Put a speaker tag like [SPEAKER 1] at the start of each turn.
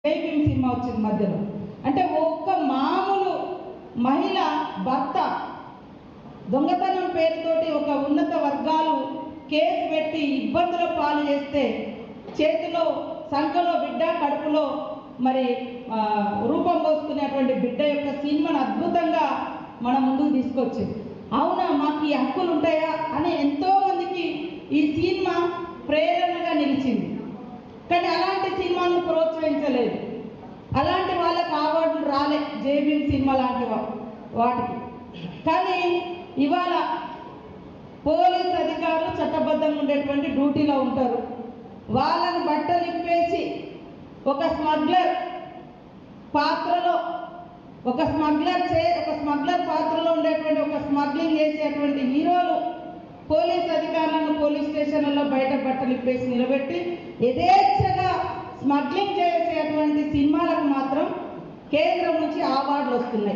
[SPEAKER 1] జై భీమ్ సినిమా వచ్చింది మధ్యలో. అంటే ఒక్క మామూలు మహిళ భర్త దొంగతనం పేరుతోటి ఒక ఉన్నత వర్గాలు కేసు పెట్టి ఇబ్బందుల పాలు చేస్తే చేతిలో సంఖలో బిడ్డ, కడుపులో మరి రూపం పోసుకునేటువంటి బిడ్డ యొక్క సినిమాను అద్భుతంగా మన ముందుకు తీసుకొచ్చింది. అవునా, మాకు ఈ హక్కులు ఉంటాయా అని ఎంతోమందికి ఈ సినిమా ప్రేరణగా నిలిచింది. కానీ అలాంటి సినిమాను ప్రోత్సహించలేదు. అలాంటి వాళ్ళకి అవార్డులు రాలే జై భీమ్ సినిమా లాంటి వాటికి. కానీ ఇవాళ పోలీస్ అధికారులు చట్టబద్ధంగా ఉండేటువంటి డ్యూటీలో ఉంటారు. వాళ్ళని బట్టలు ఇప్పేసి ఒక స్మగ్లర్ పాత్రలో ఒక స్మగ్లర్ పాత్రలో ఉండేటువంటి ఒక స్మగ్లింగ్ చేసేటువంటి హీరోలు పోలీస్ అధికారులను పోలీస్ స్టేషన్లలో బయట బట్టలు ఇప్పేసి నిలబెట్టి యథేచ్ఛగా స్మగ్లింగ్ చేసేటువంటి సినిమాలకు మాత్రం కేంద్రం నుంచి అవార్డులు వస్తున్నాయి.